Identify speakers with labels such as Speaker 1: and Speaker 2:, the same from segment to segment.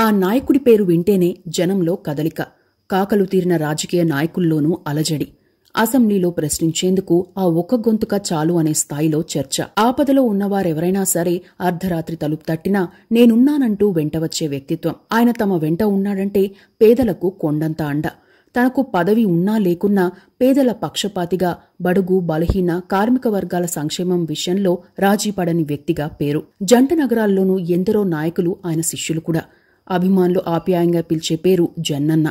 Speaker 1: ఆ నాయకుడి పేరు వింటేనే జనంలో కదలిక, కాకలు తీరిన రాజకీయ నాయకుల్లోనూ అలజడి. అసెంబ్లీలో ప్రశ్నించేందుకు ఆ ఒక్క గొంతుక చాలు అనే స్థాయిలో చర్చ. ఆపదలో ఉన్నవారెవరైనా సరే అర్ధరాత్రి తలుపు తట్టినా నేనున్నానంటూ వెంటవచ్చే వ్యక్తిత్వం. ఆయన తమ వెంట ఉన్నాడంటే పేదలకు కొండంత అండ. తనకు పదవి ఉన్నా లేకున్నా పేదల పక్షపాతిగా, బడుగు బలహీన కార్మిక వర్గాల సంక్షేమం విషయంలో రాజీపడని వ్యక్తిగా పేరు. జంట నగరాల్లోనూ ఎందరో నాయకులు ఆయన శిష్యులు కూడా. అభిమానులు ఆప్యాయంగా పిలిచే పేరు జన్నన్న.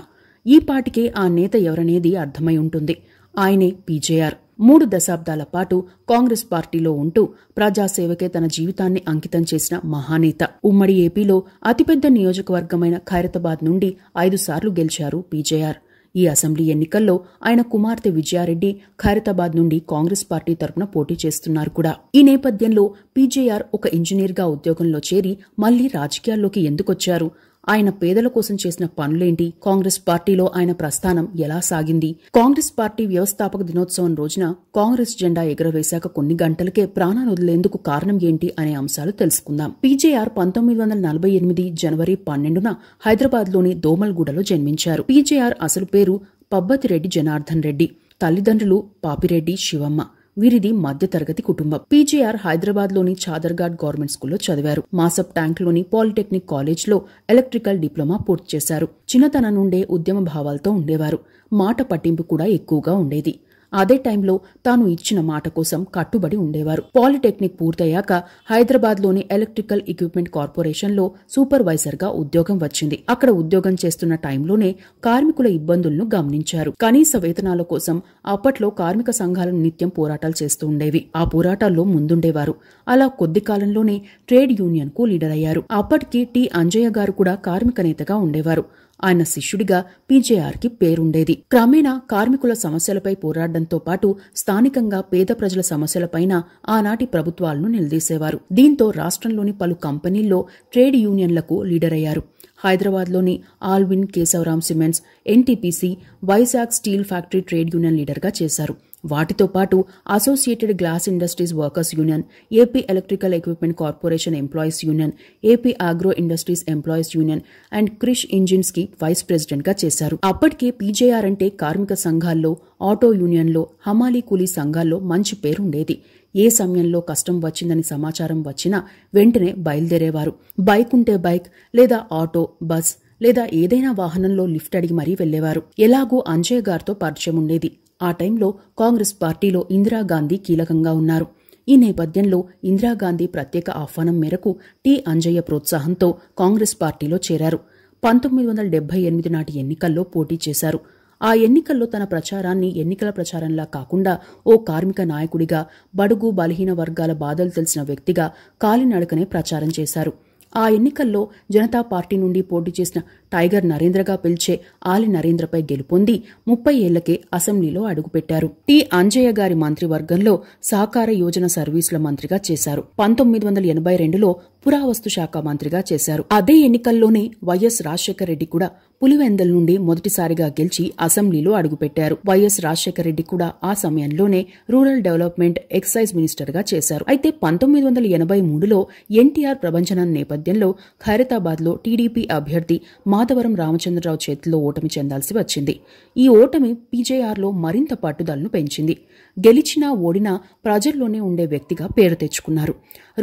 Speaker 1: ఈ పాటికే ఆ నేత ఎవరనేది అర్థమై ఉంటుంది. ఆయనే పీజేఆర్. 3 దశాబ్దాల పాటు కాంగ్రెస్ పార్టీలో ఉంటూ ప్రజాసేవకే తన జీవితాన్ని అంకితం చేసిన మహానేత. ఉమ్మడి ఏపీలో అతిపెద్ద నియోజకవర్గమైన ఖైరతాబాద్ నుండి 5 సార్లు గెలిచారు పీజేఆర్. ఈ అసెంబ్లీ ఎన్నికల్లో ఆయన కుమార్తె విజయారెడ్డి ఖైరతాబాద్ నుండి కాంగ్రెస్ పార్టీ తరపున పోటీ చేస్తున్నారు కూడా. ఈ నేపథ్యంలో పీజేఆర్ ఒక ఇంజనీర్గా ఉద్యోగంలో చేరి మళ్లీ రాజకీయాల్లోకి ఎందుకొచ్చారు? ఆయన పేదల కోసం చేసిన పనులేంటి? కాంగ్రెస్ పార్టీలో ఆయన ప్రస్థానం ఎలా సాగింది? కాంగ్రెస్ పార్టీ వ్యవస్థాపక దినోత్సవం రోజున కాంగ్రెస్ జెండా ఎగురవేశాక కొన్ని గంటలకే ప్రాణాలు వదిలేందుకు కారణం ఏంటి అనే అంశాలు తెలుసుకుందాం. పీజేఆర్ 1948 జనవరి 12న హైదరాబాద్లోని దోమల్గూడలో జన్మించారు. పీజేఆర్ అసలు పేరు పబ్బతిరెడ్డి జనార్దన్ రెడ్డి. తల్లిదండ్రులు పాపిరెడ్డి, శివమ్మ. వీరిది మధ్యతరగతి కుటుంబం. పీజేఆర్ హైదరాబాద్లోని చాదర్ఘాట్ గవర్నమెంట్ స్కూల్లో చదివారు. మాసప్ ట్యాంక్లోని పాలిటెక్నిక్ కాలేజ్లో ఎలక్ట్రికల్ డిప్లొమా పూర్తి చేశారు. చిన్నతనం నుండే ఉద్యమ భావాలతో ఉండేవారు. మాట పట్టింపు కూడా ఎక్కువగా ఉండేది. అదే టైంలో తాను ఇచ్చిన మాట కోసం కట్టుబడి ఉండేవారు. పాలిటెక్నిక్ పూర్తయ్యాక హైదరాబాద్లోని ఎలక్ట్రికల్ ఎక్విప్మెంట్ కార్పొరేషన్లో సూపర్వైజర్గా ఉద్యోగం వచ్చింది. అక్కడ ఉద్యోగం చేస్తున్న టైంలోనే కార్మికుల ఇబ్బందులను గమనించారు. కనీస వేతనాల కోసం అప్పట్లో కార్మిక సంఘాలు నిత్యం పోరాటాలు చేస్తూ ఉండేవి. ఆ పోరాటాల్లో ముందుండేవారు. అలా కొద్ది కాలంలోనే ట్రేడ్ యూనియన్ కు లీడర్ అయ్యారు. అప్పటికి టి అంజయ్య గారు కూడా కార్మిక నేతగా ఉండేవారు. ఆయన శిష్యుడిగా పీజేఆర్కి పేరుండేది. క్రమేణా కార్మికుల సమస్యలపై పోరాడంతో పాటు స్థానికంగా పేద ప్రజల సమస్యలపైన ఆనాటి ప్రభుత్వాలను నిలదీసేవారు. దీంతో రాష్ట్రంలోని పలు కంపెనీల్లో ట్రేడ్ యూనియన్లకు లీడర్ అయ్యారు. హైదరాబాద్లోని Allwyn Kesoram cements, NTPC, Vizag steel factory trade union లీడర్గా చేశారు. వాటితో పాటు associated glass industries workers union, AP electrical equipment corporation employees union, AP agro industries employees union and Krish engines కి వైస్ ప్రెసిడెంట్ గా చేశారు. అప్పటికే పీజేఆర్ అంటే కార్మిక సంఘాల్లో, ఆటో యూనియన్లో, హమాలీ కూలీ సంఘాల్లో మంచి పేరుండేది. ఏ సమయంలో కష్టం వచ్చిందని సమాచారం వచ్చినా వెంటనే బయలుదేరేవారు. బైక్ ఉంటే బైక్, లేదా ఆటో, బస్ లేదా ఏదైనా వాహనంలో లిఫ్ట్ అడిగి మరీ వెళ్లేవారు. ఎలాగూ అంజయ్య గారితో పరిచయం ఉండేది. ఆ టైంలో కాంగ్రెస్ పార్టీలో ఇందిరాగాంధీ కీలకంగా ఉన్నారు. ఈ నేపథ్యంలో ఇందిరాగాంధీ ప్రత్యేక ఆహ్వానం మేరకు టి అంజయ్య ప్రోత్సాహంతో కాంగ్రెస్ పార్టీలో చేరారు. 1978 నాటి ఎన్నికల్లో పోటీ చేశారు. ఆ ఎన్నికల్లో తన ప్రచారాన్ని ఎన్నికల ప్రచారంలా కాకుండా ఓ కార్మిక నాయకుడిగా, బడుగు బలహీన వర్గాల బాధలు తెలిసిన వ్యక్తిగా కాలినడకనే ప్రచారం చేశారు. ఆ ఎన్నికల్లో జనతా పార్టీ నుండి పోటీ చేసిన టైగర్ నరేంద్రగా పిలిచే ఆలి నరేంద్రపై గెలుపొంది 30 ఏళ్లకే అసెంబ్లీలో అడుగుపెట్టారు. టి అంజయ్య గారి మంత్రివర్గంలో సహకార యోజన సర్వీసుల మంత్రిగా చేశారు. 1982లో పురావస్తు శాఖ మంత్రిగా చేశారు. అదే ఎన్నికల్లోనే వైఎస్ రాజశేఖర రెడ్డి కూడా పులివెందల నుండి మొదటిసారిగా గెలిచి అసెంబ్లీలో అడుగుపెట్టారు. వైఎస్ రాజశేఖర రెడ్డి కూడా ఆ సమయంలోనే రూరల్ డెవలప్మెంట్, ఎక్సైజ్ మినిస్టర్ గా చేశారు. అయితే 1983లో ఎన్టీఆర్ ప్రభంజనం నేపథ్యంలో ఖైరతాబాద్లో టీడీపీ అభ్యర్థి మాధవరం రామచంద్రరావు చేతిలో ఓటమి చెందాల్సి వచ్చింది. ఈ ఓటమి పీజేఆర్లో మరింత పట్టుదలను పెంచింది. గెలిచినా ఓడినా ప్రజల్లోనే ఉండే వ్యక్తిగా పేరు తెచ్చుకున్నారు.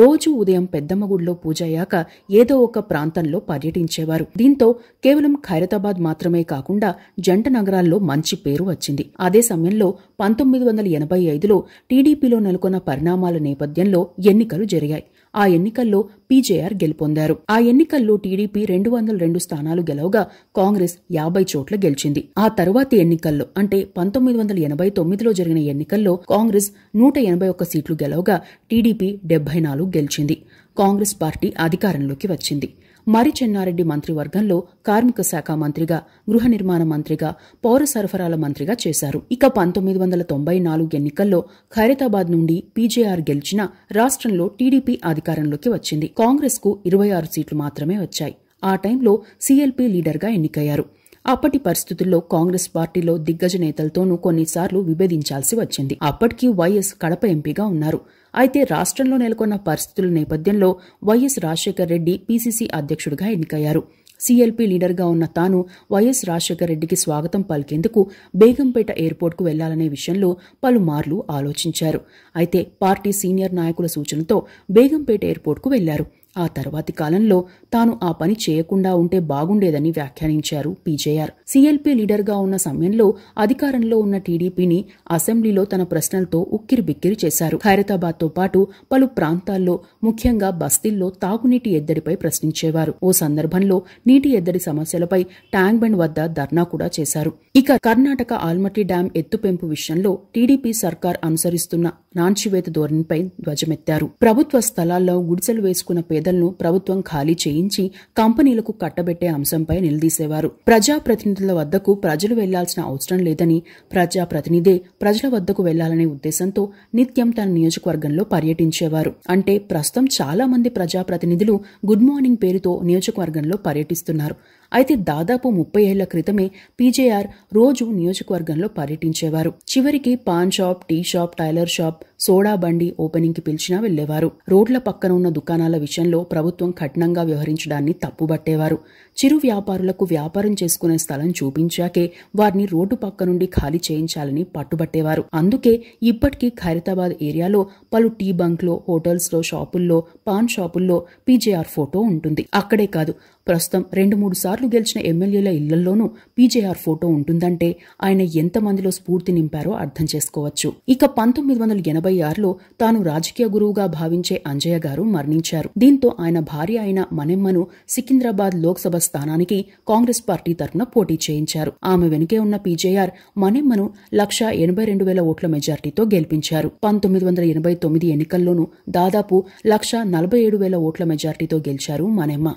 Speaker 1: రోజు ఉదయం పెద్దమ్మగుడిలో పూజ అయ్యాక ఏదో ఒక ప్రాంతంలో పర్యటించేవారు. దీంతో కేవలం ఖైరతాబాద్ మాత్రమే కాకుండా జంట నగరాల్లో మంచి పేరు వచ్చింది. అదే సమయంలో 1985లో టీడీపీలో నెలకొన్న పరిణామాల నేపథ్యంలో ఎన్నికలు జరిగాయి. ఆ ఎన్నికల్లో పీజేఆర్ గెలుపొందారు. ఆ ఎన్నికల్లో టీడీపీ 202 స్థానాలు గెలవగా కాంగ్రెస్ 50 చోట్ల గెలిచింది. ఆ తరువాతి ఎన్నికల్లో అంటే 1989లో జరిగిన ఎన్నికల్లో కాంగ్రెస్ 181 సీట్లు గెలవగా టీడీపీ 74 గెలిచింది. కాంగ్రెస్ పార్టీ అధికారంలోకి వచ్చింది. మరి చెన్నారెడ్డి మంత్రివర్గంలో కార్మిక శాఖ మంత్రిగా, గృహ నిర్మాణ మంత్రిగా, పౌర సరఫరాల మంత్రిగా చేశారు. ఇక 1994 ఎన్నికల్లో ఖైరతాబాద్ నుండి పీజేఆర్ గెలిచినా రాష్ట్రంలో టీడీపీ అధికారంలోకి వచ్చింది. కాంగ్రెస్ కు 26 సీట్లు మాత్రమే వచ్చాయి. ఆ టైంలో సీఎల్పీ లీడర్గా ఎన్నికయ్యారు. అప్పటి పరిస్థితుల్లో కాంగ్రెస్ పార్టీలో దిగ్గజ నేతలతోనూ కొన్నిసార్లు విభేదించాల్సి వచ్చింది. అప్పటికి వైఎస్ కడప ఎంపీగా ఉన్నారు. అయితే రాష్ట్రంలో నెలకొన్న పరిస్థితుల నేపథ్యంలో వైఎస్ రాజశేఖర రెడ్డి పీసీసీ అధ్యక్షుడిగా ఎన్నికయ్యారు. సీఎల్పీ లీడర్గా ఉన్న తాను వైఎస్ రాజశేఖర రెడ్డికి స్వాగతం పలికేందుకు బేగంపేట ఎయిర్పోర్టుకు వెళ్లాలనే విషయంలో పలుమార్లు ఆలోచించారు. అయితే పార్టీ సీనియర్ నాయకుల సూచనతో బేగంపేట ఎయిర్పోర్టుకు వెళ్లారు. ఆ తర్వాతి కాలంలో తాను ఆ పని చేయకుండా ఉంటే బాగుండేదని వ్యాఖ్యానించారు పీజేఆర్. సీఎల్పీ లీడర్గా ఉన్న సమయంలో అధికారంలో ఉన్న టీడీపీని అసెంబ్లీలో తన ప్రశ్నలతో ఉక్కిరిబిక్కిరి చేశారు. ఖైరతాబాద్తో పాటు పలు ప్రాంతాల్లో, ముఖ్యంగా బస్తీల్లో తాగునీటి ఎద్దడిపై ప్రశ్నించేవారు. ఓ సందర్భంలో నీటి ఎద్దడి సమస్యలపై ట్యాంక్ బండ్ వద్ద ధర్నా కూడా చేశారు. ఇక కర్ణాటక ఆల్మట్టి డ్యాం ఎత్తుపెంపు విషయంలో టీడీపీ సర్కార్ అనుసరిస్తున్న నాంచివేత ధోరణిపై ధ్వజమెత్తారు. ప్రభుత్వ స్థలాల్లో గుడిసెలు వేసుకున్న పేదలను ప్రభుత్వం ఖాళీ చేయించి కంపెనీలకు కట్టబెట్టే అంశంపై నిలదీసేవారు. ప్రజాప్రతినిధుల వద్దకు ప్రజలు వెళ్లాల్సిన అవసరం లేదని, ప్రజాప్రతినిధే ప్రజల వద్దకు వెళ్లాలనే ఉద్దేశంతో నిత్యం తన నియోజకవర్గంలో పర్యటించేవారు. అంటే ప్రస్తుతం చాలా మంది ప్రజాప్రతినిధులు గుడ్ మార్నింగ్ పేరుతో నియోజకవర్గంలో పర్యటిస్తున్నారు. అయితే దాదాపు 30 ఏళ్ల క్రితమే పీజేఆర్ రోజు నియోజకవర్గంలో పర్యటించేవారు. చివరికి paan shop, tea shop, tailor shop, soda బండి ఓపెనింగ్ కి పిలిచినా వెళ్లేవారు. రోడ్ల పక్కన ఉన్న దుకాణాల విషయంలో ప్రభుత్వం కఠినంగా వ్యవహరించడాన్ని తప్పుబట్టేవారు. చిరు వ్యాపారులకు వ్యాపారం చేసుకునే స్థలం చూపించాకే వారిని రోడ్డు పక్క నుండి ఖాళీ చేయించాలని పట్టుబట్టేవారు. అందుకే ఇప్పటికీ ఖైరతాబాద్ ఏరియాలో పలు టీ బంక్లో, హోటల్స్లో, షాపుల్లో, పాన్ షాపుల్లో పీజేఆర్ ఫోటో ఉంటుంది. అక్కడే కాదు, ప్రస్తుతం 2-3 సార్లు గెలిచిన ఎమ్మెల్యేల ఇళ్లలోనూ పీజేఆర్ ఫోటో ఉంటుందంటే ఆయన ఎంతమందిలో స్ఫూర్తి నింపారో అర్థం చేసుకోవచ్చు. ఇక 1986లో తాను రాజకీయ గురువుగా భావించే అంజయ్య గారు మరణించారు. దీంతో ఆయన భార్య అయిన మణెమ్మను సికింద్రాబాద్ లోక్సభ స్థానానికి కాంగ్రెస్ పార్టీ తరఫున పోటీ చేయించారు. ఆమె వెనుకే ఉన్న పీజేఆర్ మణెమ్మను 1,82,000 ఓట్ల మెజార్టీతో గెలిపించారు. 1989 ఎన్నికల్లోనూ దాదాపు 1,47,000 ఓట్ల మెజార్టీతో గెలిచారు మణెమ్మ.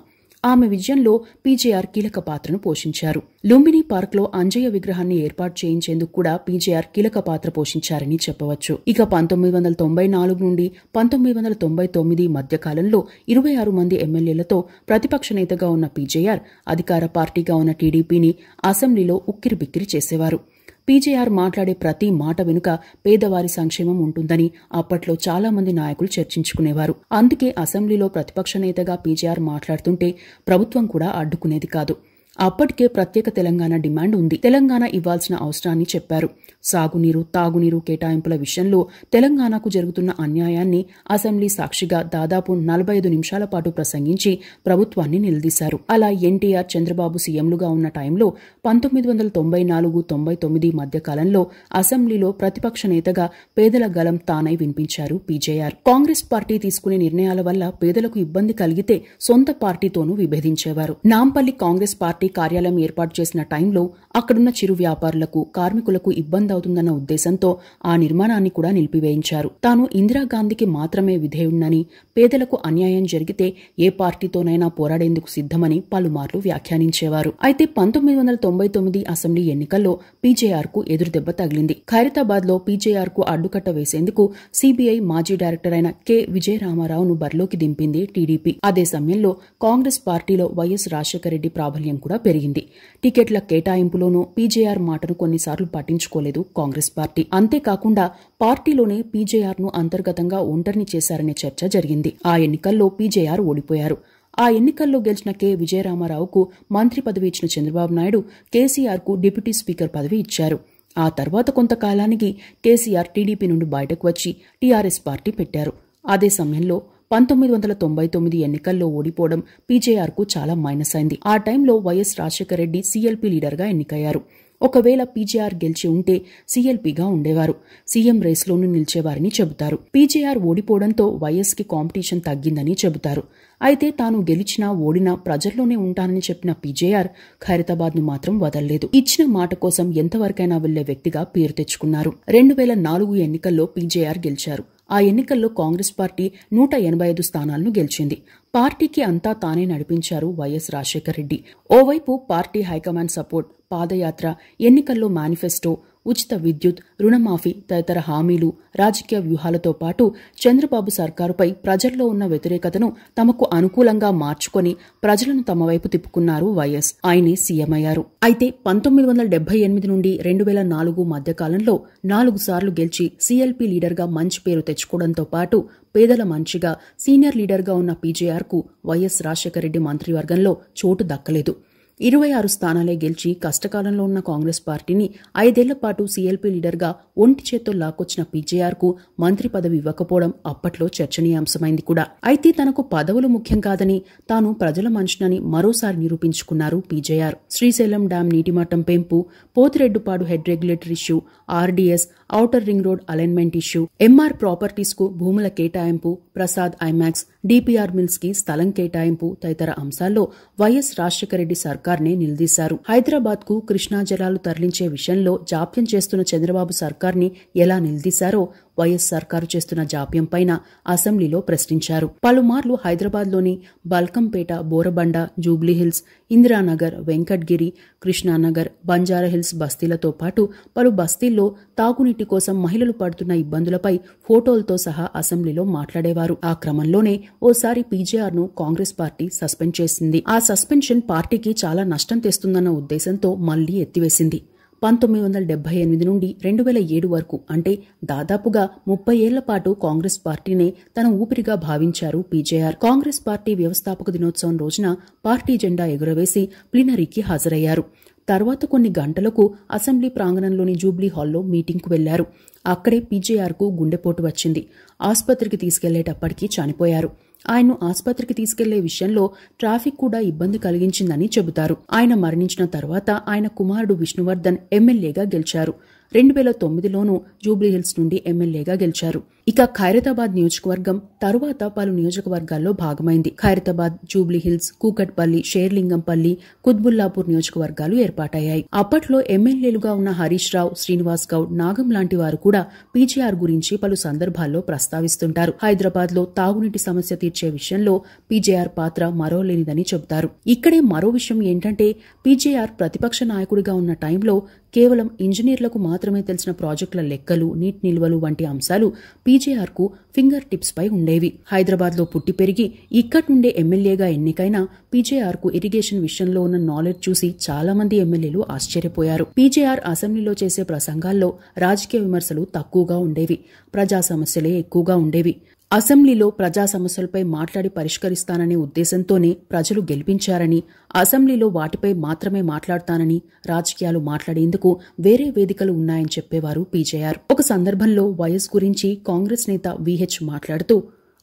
Speaker 1: ఆమె విజయంలో పీజేఆర్ కీలక పాత్రను పోషించారు. లుంబిని పార్క్లో అంజయ్య విగ్రహాన్ని ఏర్పాటు చేయించేందుకు కూడా పీజేఆర్ కీలక పాత్ర పోషించారని చెప్పవచ్చు. ఇక 1994 నుండి 1999 మధ్య కాలంలో 26 మంది ఎమ్మెల్యేలతో ప్రతిపక్ష నేతగా ఉన్న పీజేఆర్ అధికార పార్టీగా ఉన్న టీడీపీని అసెంబ్లీలో ఉక్కిరిబిక్కిరి చేసేవారు. పీజేఆర్ మాట్లాడే ప్రతి మాట వెనుక పేదవారి సంక్షేమం ఉంటుందని అప్పట్లో చాలా మంది నాయకులు చర్చించుకునేవారు. అందుకే అసెంబ్లీలో ప్రతిపక్ష నేతగా పీజేఆర్ మాట్లాడుతుంటే ప్రభుత్వం కూడా అడ్డుకునేది కాదు. అప్పటికే ప్రత్యేక తెలంగాణ డిమాండ్ ఉంది. తెలంగాణ ఇవ్వాల్సిన అవసరాన్ని చెప్పారు. సాగునీరు, తాగునీరు కేటాయింపుల విషయంలో తెలంగాణకు జరుగుతున్న అన్యాయాన్ని అసెంబ్లీ సాక్షిగా దాదాపు 45 నిమిషాల పాటు ప్రసంగించి ప్రభుత్వాన్ని నిలదీశారు. అలా ఎన్టీఆర్, చంద్రబాబు సీఎంలుగా ఉన్న టైంలో 1994-99 మధ్య కాలంలో అసెంబ్లీలో ప్రతిపక్ష నేతగా పేదల గలం తానై వినిపించారు పీజేఆర్. కాంగ్రెస్ పార్టీ తీసుకునే నిర్ణయాల వల్ల పేదలకు ఇబ్బంది కలిగితే సొంత పార్టీతోనూ విభేదించేవారు. నాంపల్లి కాంగ్రెస్ పార్టీ కార్యాలయం ఏర్పాటు చేసిన టైంలో అక్కడున్న చిరు వ్యాపారులకు, కార్మికులకు ఇబ్బంది అవుతుందన్న ఉద్దేశంతో ఆ నిర్మాణాన్ని కూడా నిలిపివేయించారు. తాను ఇందిరాగాంధీకి మాత్రమే విధేయుణ్ణని, పేదలకు అన్యాయం జరిగితే ఏ పార్టీతోనైనా పోరాడేందుకు సిద్ధమని పలుమార్లు వ్యాఖ్యానించేవారు. అయితే 1999 అసెంబ్లీ ఎన్నికల్లో పీజేఆర్ కు ఎదురుదెబ్బ తగిలింది. ఖైరతాబాద్ లో పీజేఆర్ కు అడ్డుకట్ట వేసేందుకు సీబీఐ మాజీ డైరెక్టర్ అయిన కె విజయరామారావును బరిలోకి దింపింది టీడీపీ. అదే సమయంలో కాంగ్రెస్ పార్టీలో వైఎస్ రాజశేఖర రెడ్డి ప్రాబల్యం కూడా పెరిగింది. టికెట్ల కేటాయింపులోనూ పీజేఆర్ మాటను కొన్నిసార్లు పట్టించుకోలేదు కాంగ్రెస్ పార్టీ. అంతేకాకుండా పార్టీలోనే పీజేఆర్ ను అంతర్గతంగా ఒంటరిని చేశారనే చర్చ జరిగింది. ఆ ఎన్నికల్లో పీజేఆర్ ఓడిపోయారు. ఆ ఎన్నికల్లో గెలిచిన కె విజయరామారావుకు మంత్రి పదవి ఇచ్చిన చంద్రబాబు నాయుడు కేసీఆర్ కు డిప్యూటీ స్పీకర్ పదవి ఇచ్చారు. ఆ తర్వాత కొంతకాలానికి కేసీఆర్ టీడీపీ నుండి బయటకు వచ్చి టీఆర్ఎస్ పార్టీ పెట్టారు. అదే సమయంలో 1999 ఎన్నికల్లో ఓడిపోవడం పీజేఆర్ కు చాలా మైనస్ అయింది. ఆ టైంలో వైఎస్ రాజశేఖర రెడ్డి సీఎల్పీ లీడర్గా ఎన్నికయ్యారు. ఒకవేళ పీజేఆర్ గెలిచి ఉంటే సీఎల్పీగా ఉండేవారు. సీఎం రేస్లోనూ నిలిచేవారని చెబుతారు. పీజేఆర్ ఓడిపోవడంతో వైఎస్ కి కాంపిటీషన్ తగ్గిందని చెబుతారు. అయితే తాను గెలిచినా ఓడినా ప్రజల్లోనే ఉంటానని చెప్పిన పీజేఆర్ ఖైరతాబాద్ ను మాత్రం వదల్లేదు. ఇచ్చిన మాట కోసం ఎంతవరకైనా వెళ్లే వ్యక్తిగా పేరు తెచ్చుకున్నారు. 2004 ఎన్నికల్లో పీజేఆర్ గెలిచారు. ఆ ఎన్నికల్లో కాంగ్రెస్ పార్టీ 185 స్థానాలను గెలిచింది. పార్టీకి అంతా తానే నడిపించారు వైఎస్ రాజశేఖర రెడ్డి. ఓవైపు పార్టీ హైకమాండ్ సపోర్ట్, పాదయాత్ర, ఎన్నికల్లో మేనిఫెస్టో, ఉచిత విద్యుత్, రుణమాఫీ తదితర హామీలు, రాజకీయ వ్యూహాలతో పాటు చంద్రబాబు సర్కారుపై ప్రజల్లో ఉన్న వ్యతిరేకతను తమకు అనుకూలంగా మార్చుకొని ప్రజలను తమ వైపు తిప్పుకున్నారు వైఎస్. ఆయనే సీఎం అయ్యారు. అయితే 1978 నుండి 2004 మధ్యకాలంలో 4 సార్లు గెలిచి సీఎల్పీ లీడర్గా మంచి పేరు తెచ్చుకోవడంతో పాటు పేదల మనిషిగా సీనియర్ లీడర్గా ఉన్న పీజేఆర్కు వైఎస్ రాజశేఖర రెడ్డి మంత్రివర్గంలో చోటు దక్కలేదు. 26 స్థానాలే గెలిచి కష్టకాలంలో ఉన్న కాంగ్రెస్ పార్టీని 5 ఏళ్ల పాటు సీఎల్పీ లీడర్గా ఒంటి చేత్తో లాక్కొచ్చిన పీజేఆర్కు మంత్రి పదవి ఇవ్వకపోవడం అప్పట్లో చర్చనీయాంశమైంది కూడా. అయితే తనకు పదవులు ముఖ్యం కాదని, తాను ప్రజల మనిషినని మరోసారి నిరూపించుకున్నారు పీజేఆర్. శ్రీశైలం డ్యాం నీటిమట్టం పెంపు, Pothireddypadu head regulator issue, RDS, outer ring road alignment issue, Emaar properties కు భూముల కేటాయింపు, ప్రసాద్ ఐమాక్స్, డీపీఆర్ మిల్స్ కి స్థలం కేటాయింపు తదితర అంశాల్లో వైఎస్ రాజశేఖర రెడ్డి సర్కార్నే నిలదీశారు. హైదరాబాద్ కు కృష్ణా జలాలు తరలించే విషయంలో జాప్యం చేస్తున్న చంద్రబాబు సర్కార్ని ఎలా నిలదీశారో వైఎస్ సర్కారు చేస్తున్న జాప్యంపైన అసెంబ్లీలో ప్రశ్నించారు. పలుమార్లు హైదరాబాద్లోని బల్కంపేట, బోరబండ, జూబ్లీహిల్స్, ఇందిరానగర్, వెంకట్గిరి, కృష్ణానగర్, బంజారాహిల్స్ బస్తీలతో పాటు పలు బస్తీల్లో తాగునీటి కోసం మహిళలు పడుతున్న ఇబ్బందులపై ఫోటోలతో సహా అసెంబ్లీలో మాట్లాడేవారు. ఆ క్రమంలోనే ఓసారి పీజేఆర్ను కాంగ్రెస్ పార్టీ సస్పెండ్ చేసింది. ఆ సస్పెన్షన్ పార్టీకి చాలా నష్టం తెస్తుందన్న ఉద్దేశంతో మళ్లీ ఎత్తివేసింది. 1978 నుండి 2007 వరకు అంటే దాదాపుగా 30 ఏళ్ల పాటు కాంగ్రెస్ పార్టీనే తన ఊపిరిగా భావించారు పీజేఆర్. కాంగ్రెస్ పార్టీ వ్యవస్థాపక దినోత్సవం రోజున పార్టీ జెండా ఎగురవేసి ప్లీనరీకి హాజరయ్యారు. తర్వాత కొన్ని గంటలకు అసెంబ్లీ ప్రాంగణంలోని జూబ్లీ హాల్లో మీటింగ్కు వెళ్లారు. అక్కడే పీజేఆర్కు గుండెపోటు వచ్చింది. ఆస్పత్రికి తీసుకెళ్లేటప్పటికీ చనిపోయారు. ఆయన్ను ఆస్పత్రికి తీసుకెళ్లే విషయంలో ట్రాఫిక్ కూడా ఇబ్బంది కలిగించిందని చెబుతారు. ఆయన మరణించిన తర్వాత ఆయన కుమారుడు విష్ణువర్ధన్ ఎమ్మెల్యేగా గెలిచారు. 2009లోనూ జూబ్లీహిల్స్ నుండి ఎమ్మెల్యేగా గెలిచారు. ఇక ఖైరతాబాద్ నియోజకవర్గం తరువాత పలు నియోజకవర్గాల్లో భాగమైంది. ఖైరతాబాద్, జూబ్లీహిల్స్, కూకట్పల్లి, షేర్లింగంపల్లి, కుత్బుల్లాపూర్ నియోజకవర్గాలు ఏర్పాటయ్యాయి. అప్పట్లో ఎమ్మెల్యేలుగా ఉన్న హరీష్ రావు, శ్రీనివాస్ గౌడ్, నాగం లాంటి వారు కూడా పీజేఆర్ గురించి పలు సందర్భాల్లో ప్రస్తావిస్తుంటారు. హైదరాబాద్ లో తాగునీటి సమస్య తీర్చే విషయంలో పీజేఆర్ పాత్ర మరోలేనిదని చెబుతారు. ఇక్కడే మరో విషయం ఏంటంటే పీజేఆర్ ప్రతిపక్ష నాయకుడిగా ఉన్న టైంలో కేవలం ఇంజనీర్లకు మాత్రమే తెలిసిన ప్రాజెక్టుల లెక్కలు, నీటి నిల్వలు వంటి అంశాలు పీజేఆర్ కు ఫింగర్ టిప్స్ పై ఉండేవి. హైదరాబాద్ లో పుట్టి పెరిగి ఇక్కడి నుండే ఎమ్మెల్యేగా ఎన్నికైన పీజేఆర్ కు ఇరిగేషన్ విషయంలో ఉన్న నాలెడ్జ్ చూసి చాలా మంది ఎమ్మెల్యేలు ఆశ్చర్యపోయారు. పీజేఆర్ అసెంబ్లీలో చేసే ప్రసంగాల్లో రాజకీయ విమర్శలు తక్కువగా ఉండేవి, ప్రజా సమస్యలే ఎక్కువగా ఉండేవి. అసెంబ్లీలో ప్రజా సమస్యలపై మాట్లాడి పరిష్కరిస్తాననే ఉద్దేశంతోనే ప్రజలు గెలిపించారని, అసెంబ్లీలో వాటిపై మాత్రమే మాట్లాడతానని, రాజకీయాలు మాట్లాడేందుకు వేరే వేదికలు ఉన్నాయని చెప్పేవారు పీజేఆర్. ఒక సందర్భంలో వైఎస్ గురించి కాంగ్రెస్ నేత వీహెచ్ మాట్లాడుతూ,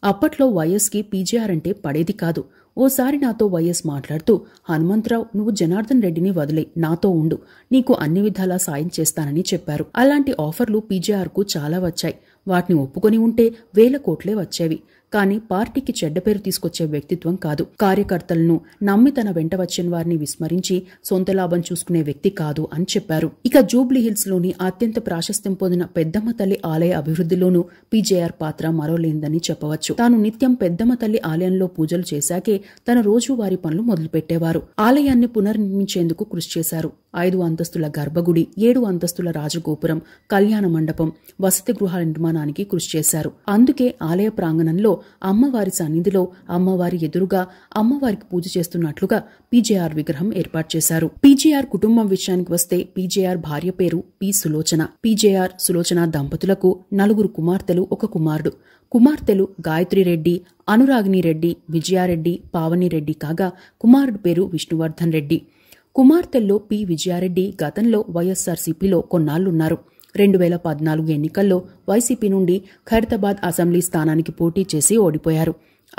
Speaker 1: అప్పట్లో వైఎస్ కి పీజేఆర్ అంటే పడేది కాదు. ఓసారి నాతో వైఎస్ మాట్లాడుతూ, హనుమంతరావు, నువ్వు జనార్దన్ రెడ్డిని వదిలే, నాతో ఉండు, నీకు అన్ని విధాలా సాయం చేస్తానని చెప్పారు. అలాంటి ఆఫర్లు పీజేఆర్ కు చాలా వచ్చాయి. వాటిని ఒప్పుకొని ఉంటే 1000 కోట్లే వచ్చేవి. కానీ పార్టీకి చెడ్డ పేరు తీసుకొచ్చే వ్యక్తిత్వం కాదు. కార్యకర్తలను నమ్మి తన వెంట వచ్చిన వారిని విస్మరించి సొంత లాభం చూసుకునే వ్యక్తి కాదు అని చెప్పారు. ఇక జూబ్లీహిల్స్ లోని అత్యంత ప్రాశస్త్యం పొందిన పెద్దమ్మ తల్లి ఆలయ అభివృద్ధిలోనూ పీజేఆర్ పాత్ర మరోలేందని చెప్పవచ్చు. తాను నిత్యం పెద్దమ్మ తల్లి ఆలయంలో పూజలు చేశాకే తన రోజువారీ పనులు మొదలుపెట్టేవారు. ఆలయాన్ని పునర్నిర్మించేందుకు కృషి చేశారు. 5 అంతస్తుల గర్భగుడి, 7 అంతస్తుల రాజగోపురం, కళ్యాణ మండపం, వసతి గృహాల నిర్మాణానికి కృషి చేశారు. అందుకే ఆలయ ప్రాంగణంలో అమ్మవారి సన్నిధిలో అమ్మవారి ఎదురుగా అమ్మవారికి పూజ చేస్తున్నట్లుగా పీజేఆర్ విగ్రహం ఏర్పాటు చేశారు. పీజేఆర్ కుటుంబం విషయానికి వస్తే పీజేఆర్ భార్య పేరు పి సులోచన. పీజేఆర్, సులోచన దంపతులకు 4 కుమార్తెలు, 1 కుమారుడు. కుమార్తెలు గాయత్రిరెడ్డి, అనురాగిని రెడ్డి, విజయారెడ్డి, పావనిరెడ్డి కాగా కుమారుడు పేరు విష్ణువర్ధన్ రెడ్డి. కుమార్తెల్లో పి విజయారెడ్డి గతంలో వైఎస్సార్సీపీలో కొన్నాళ్లున్నారు. 2014 ఎన్నికల్లో వైసీపీ నుండి ఖైరతాబాద్ అసెంబ్లీ స్థానానికి పోటీ చేసి ఓడిపోయారు.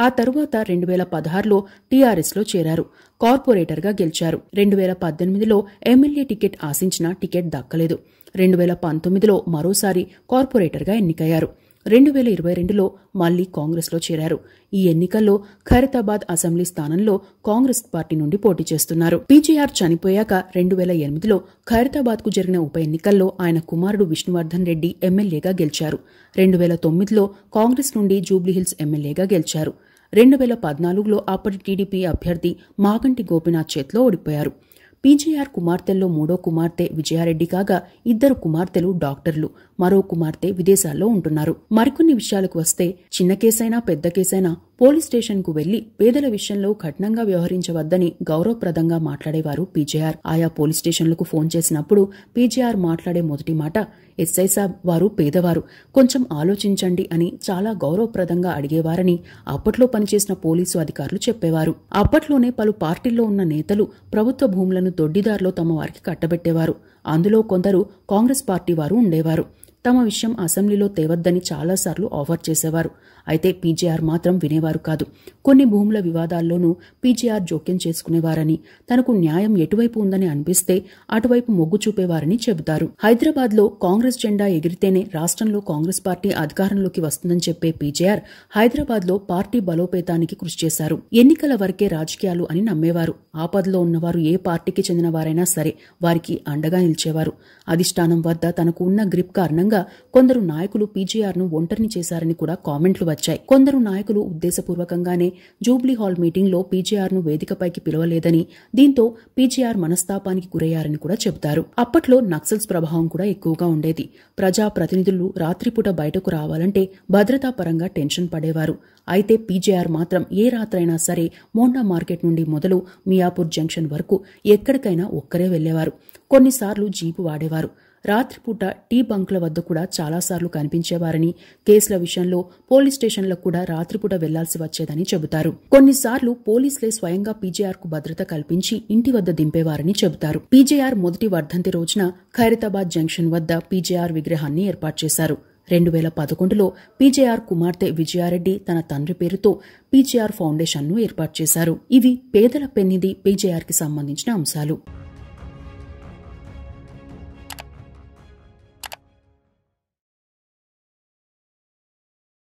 Speaker 1: ఆ తరువాత 2016లో టీఆర్ఎస్లో చేరారు. కార్పొరేటర్గా గెలిచారు. 2018లో ఎమ్మెల్యే టికెట్ ఆశించినా టికెట్ దక్కలేదు. 2019లో మరోసారి కార్పొరేటర్గా ఎన్నికయ్యారు. 2022లో మళ్లీ కాంగ్రెస్లో చేరారు. ఈ ఎన్నికల్లో ఖైరతాబాద్ అసెంబ్లీ స్థానంలో కాంగ్రెస్ పార్టీ నుండి పోటీ చేస్తున్నారు. పీజేఆర్ చనిపోయాక 2008లో ఖైరతాబాద్ కు జరిగిన ఉప ఎన్నికల్లో ఆయన కుమారుడు విష్ణువర్ధన్ రెడ్డి ఎమ్మెల్యేగా గెలిచారు. 2009లో కాంగ్రెస్ నుండి జూబ్లీహిల్స్ ఎమ్మెల్యేగా గెలిచారు. 2014లో అప్పటి టీడీపీ అభ్యర్థి మాగంటి గోపీనాథ్ చేతిలో ఓడిపోయారు. పీజేఆర్ కుమార్తెల్లో మూడో కుమార్తె విజయారెడ్డి కాగా 2 కుమార్తెలు డాక్టర్లు, మరో కుమార్తె విదేశాల్లో ఉంటున్నారు. మరికొన్ని విషయాలకు వస్తే చిన్న కేసైనా పెద్ద కేసైనా పోలీస్ స్టేషన్కు వెళ్లి పేదల విషయంలో కఠినంగా వ్యవహరించవద్దని గౌరవప్రదంగా మాట్లాడేవారు పీజేఆర్. ఆయా పోలీస్ స్టేషన్లకు ఫోన్ చేసినప్పుడు పీజేఆర్ మాట్లాడే మొదటి మాట, ఎస్ఐ సాబ్ వారు పేదవారు, కొంచెం ఆలోచించండి అని చాలా గౌరవప్రదంగా అడిగేవారని అప్పట్లో పనిచేసిన పోలీసు అధికారులు చెప్పేవారు. అప్పట్లోనే పలు పార్టీల్లో ఉన్న నేతలు ప్రభుత్వ భూములను దొడ్డిదారిలో తమ వారికి కట్టబెట్టేవారు. అందులో కొందరు కాంగ్రెస్ పార్టీ వారు ఉండేవారు. తమ విషయం అసెంబ్లీలో తేవద్దని చాలాసార్లు ఆఫర్ చేసేవారు. అయితే పీజేఆర్ మాత్రం వినేవారు కాదు. కొన్ని భూముల వివాదాల్లోనూ పీజేఆర్ జోక్యం చేసుకునేవారని, తనకు న్యాయం ఎటువైపు ఉందని అనిపిస్తే అటువైపు మొగ్గు చూపేవారని చెబుతారు. హైదరాబాద్లో కాంగ్రెస్ జెండా ఎగిరితేనే రాష్ట్రంలో కాంగ్రెస్ పార్టీ అధికారంలోకి వస్తుందని చెప్పే పీజేఆర్ హైదరాబాద్లో పార్టీ బలోపేతానికి కృషి చేశారు. ఎన్నికల వరకే రాజకీయాలు అని నమ్మేవారు. ఆపదలో ఉన్నవారు ఏ పార్టీకి చెందిన వారైనా సరే వారికి అండగా నిలిచేవారు. అధిష్టానం వద్ద తనకు ఉన్న గ్రిప్ కారణంగా కొందరు నాయకులు పీజేఆర్ను ఒంటరిని చేశారని కూడా కామెంట్లు వచ్చాయి. కొందరు నాయకులు ఉద్దేశపూర్వకంగానే జూబ్లీ హాల్ మీటింగ్లో పీజేఆర్ను వేదికపైకి పిలవలేదని, దీంతో పీజేఆర్ మనస్తాపానికి గురయ్యారని కూడా చెబుతారు. అప్పట్లో నక్సల్స్ ప్రభావం కూడా ఎక్కువగా ఉండేది. ప్రజా ప్రతినిధులు రాత్రిపూట బయటకు రావాలంటే భద్రతా పరంగా టెన్షన్ పడేవారు. అయితే పీజేఆర్ మాత్రం ఏ రాత్రైనా సరే మోండా మార్కెట్ నుండి మొదలు మియాపూర్ జంక్షన్ వరకు ఎక్కడికైనా ఒక్కరే వెళ్లేవారు. కొన్నిసార్లు జీపు వాడేవారు. రాత్రిపూట టీ బంక్ల వద్ద కూడా చాలాసార్లు కనిపించేవారని, కేసుల విషయంలో పోలీస్ స్టేషన్లకు కూడా రాత్రిపూట వెళ్లాల్సి వచ్చేదని చెబుతారు. కొన్నిసార్లు పోలీసులే స్వయంగా పీజేఆర్ కు భద్రత కల్పించి ఇంటి వద్ద దింపేవారని చెబుతారు. పీజేఆర్ మొదటి వర్ధంతి రోజున ఖైరతాబాద్ జంక్షన్ వద్ద పీజేఆర్ విగ్రహాన్ని ఏర్పాటు చేశారు. 2011లో పీజేఆర్ కుమార్తె విజయారెడ్డి తన తండ్రి పేరుతో పీజేఆర్ ఫౌండేషన్ను ఏర్పాటు చేశారు. ఇవి పేదల పెన్నిధి పీజేఆర్ కి సంబంధించిన అంశాలు.